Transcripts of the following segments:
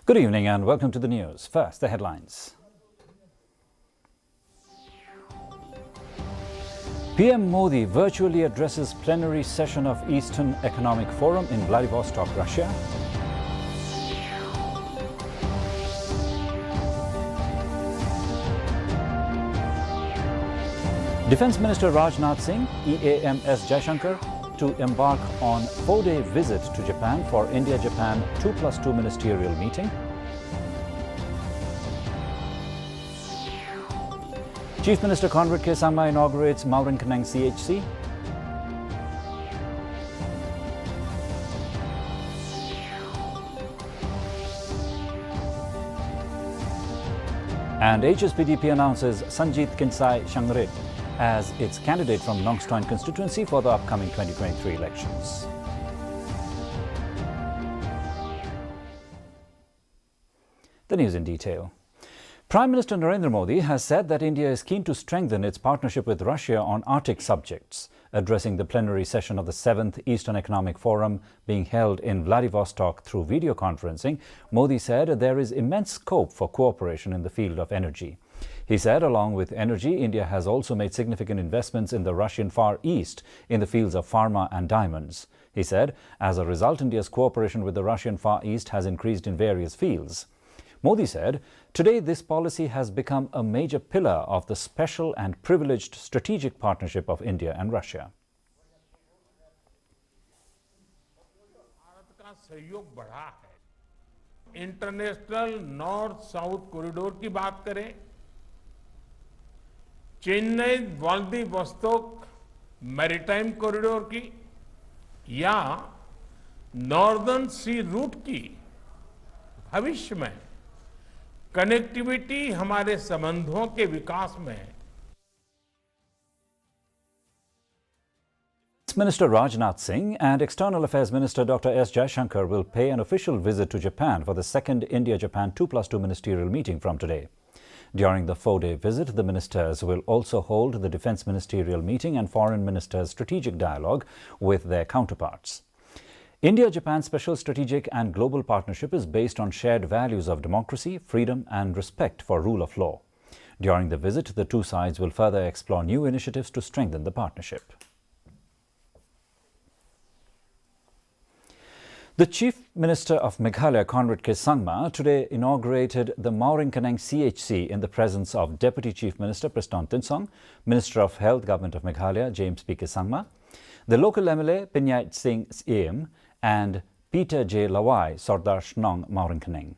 Good evening and welcome to the news. First, the headlines. PM Modi virtually addresses plenary session of Eastern Economic Forum in Vladivostok, Russia. Defence Minister Rajnath Singh, EAMS Jaishankar, to embark on 4-day visit to Japan for India-Japan 2+2 ministerial meeting. Chief Minister Conrad K. Sangma inaugurates Maurenkanang CHC. And HSPDP announces Sanjit Kinsai as its candidate from Nongstoin constituency for the upcoming 2023 elections. The news in detail. Prime Minister Narendra Modi has said that India is keen to strengthen its partnership with Russia on Arctic subjects. Addressing the plenary session of the 7th Eastern Economic Forum being held in Vladivostok through video conferencing, Modi said there is immense scope for cooperation in the field of energy. He said along with energy, India has also made significant investments in the Russian Far East in the fields of pharma and diamonds. He said, as a result, India's cooperation with the Russian Far East has increased in various fields. Modi said, today this policy has become a major pillar of the special and privileged strategic partnership of India and Russia. Bharat का सहयोग बढ़ा है। International north south corridor की बात करें, Chennai Vladivostok maritime corridor की या northern सी root की, भविष्य में कनेक्टिविटी हमारे संबंधों के विकास में Minister Rajnath Singh and External Affairs Minister Dr. S. Jaishankar will pay an official visit to Japan for the second India-Japan 2+2 ministerial meeting from today. During the 4-day visit, the ministers will also hold the Defence Ministerial meeting and Foreign Ministers' strategic dialogue with their counterparts. India-Japan Special Strategic and Global Partnership is based on shared values of democracy, freedom and respect for rule of law. During the visit, the two sides will further explore new initiatives to strengthen the partnership. The Chief Minister of Meghalaya, Conrad K. Sangma, today inaugurated the Maurenkanang CHC in the presence of Deputy Chief Minister Priston Tinsong, Minister of Health, Government of Meghalaya, James P. K. Sangma, the local MLA Pinyait Singh CM, and Peter J. Lawai, Sardar Shnong Maurenkanang.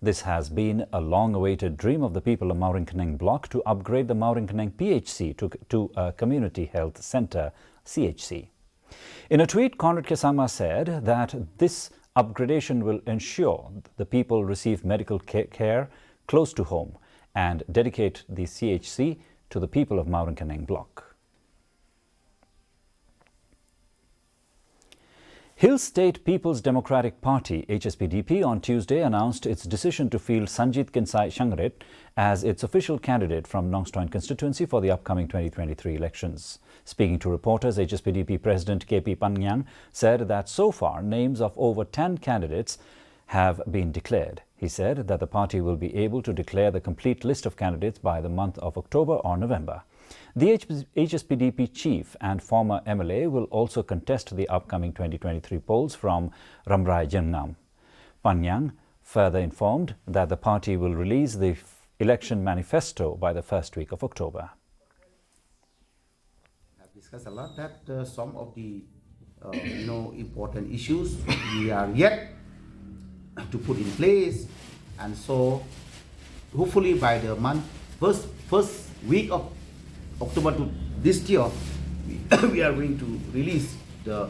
This has been a long-awaited dream of the people of Maurenkanang block to upgrade the Maurenkanang PHC to a Community Health Centre, CHC. In a tweet, Conrad K. Sangma said that this upgradation will ensure the people receive medical care close to home and dedicate the CHC to the people of Maurenkanang block. Hill State People's Democratic Party, HSPDP, on Tuesday announced its decision to field Sanjit Kinsai as its official candidate from Nongstoin constituency for the upcoming 2023 elections. Speaking to reporters, HSPDP President KP Panyang said that so far names of over 10 candidates have been declared. He said that the party will be able to declare the complete list of candidates by the month of October or November. The HSPDP chief and former MLA will also contest the upcoming 2023 polls from Ramrai Jangnam. Panyang further informed that the party will release the election manifesto by the first week of October. I've discussed a lot that some of the important issues we are yet to put in place, and so hopefully by the first week of October to this year, we are going to release the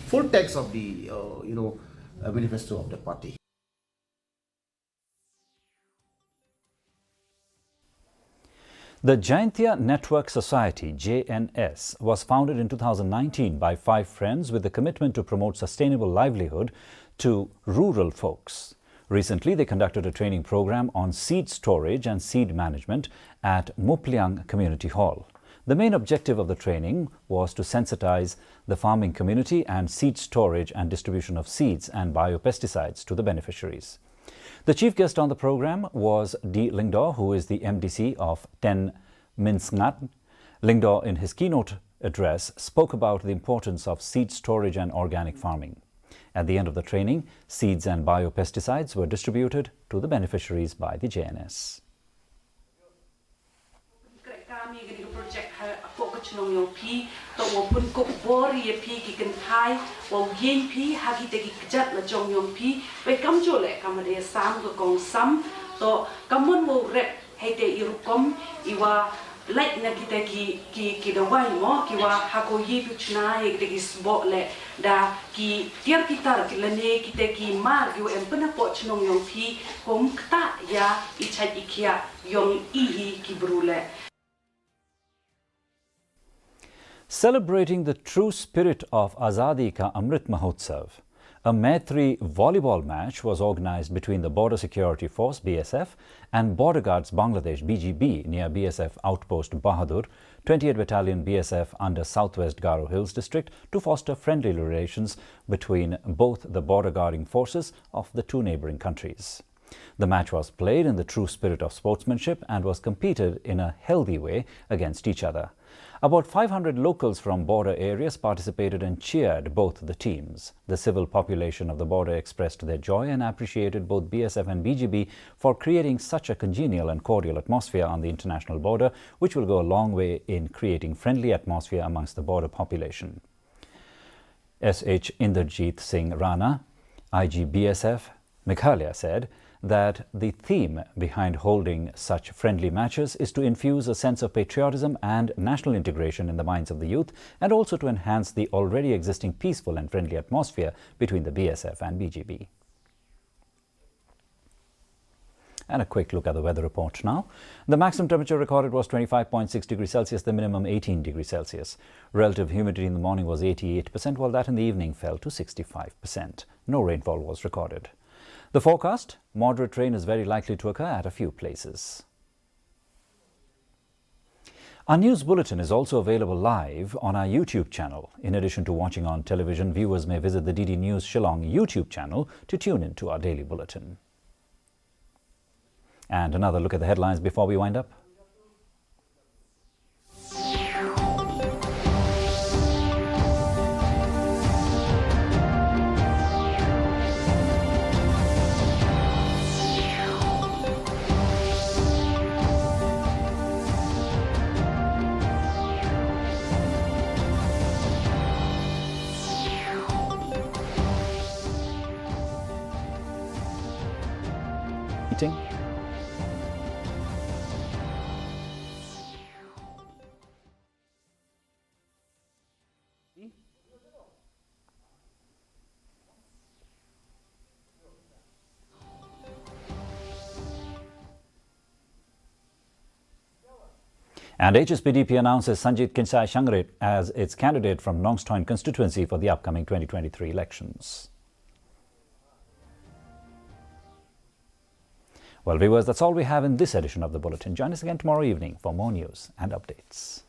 full text of the manifesto of the party. The Jaintia Network Society JNS was founded in 2019 by 5 friends with the commitment to promote sustainable livelihood to rural folks. Recently, they conducted a training program on seed storage and seed management at Mupliang Community Hall. The main objective of the training was to sensitize the farming community and seed storage and distribution of seeds and biopesticides to the beneficiaries. The chief guest on the program was D. Lingdaw, who is the MDC of Ten Minsngat. Lingdaw, in his keynote address, spoke about the importance of seed storage and organic farming. At the end of the training, seeds and biopesticides were distributed to the beneficiaries by the JNS. Like na kita ki dawai mo ki wa hako ye puchna ek de sbo le da ki tiar kita ki lane kita ki mar ki em pena poch nong yong pi kom kta ya ichat ikia yong ihi ki brule. Celebrating the true spirit of Azadi Ka Amrit Mahotsav, a Maitri volleyball match was organized between the Border Security Force BSF and Border Guards Bangladesh BGB near BSF Outpost Bahadur, 28th Battalion BSF under Southwest Garo Hills District to foster friendly relations between both the border guarding forces of the two neighboring countries. The match was played in the true spirit of sportsmanship and was competed in a healthy way against each other. About 500 locals from border areas participated and cheered both the teams. The civil population of the border expressed their joy and appreciated both BSF and BGB for creating such a congenial and cordial atmosphere on the international border, which will go a long way in creating friendly atmosphere amongst the border population. SH Inderjeet Singh Rana, IG BSF Meghalaya, said that the theme behind holding such friendly matches is to infuse a sense of patriotism and national integration in the minds of the youth, and also to enhance the already existing peaceful and friendly atmosphere between the BSF and BGB. And a quick look at the weather report now. The maximum temperature recorded was 25.6 degrees Celsius, the minimum 18 degrees Celsius. Relative humidity in the morning was 88%, while that in the evening fell to 65%. No rainfall was recorded. The forecast: moderate rain is very likely to occur at a few places. Our news bulletin is also available live on our YouTube channel. In addition to watching on television, viewers may visit the DD News Shillong YouTube channel to tune in to our daily bulletin. And another look at the headlines before we wind up. Meeting. And HSPDP announces Sanjit Kinsai Shangrit as its candidate from Nongstoin constituency for the upcoming 2023 elections. Well, viewers, that's all we have in this edition of the Bulletin. Join us again tomorrow evening for more news and updates.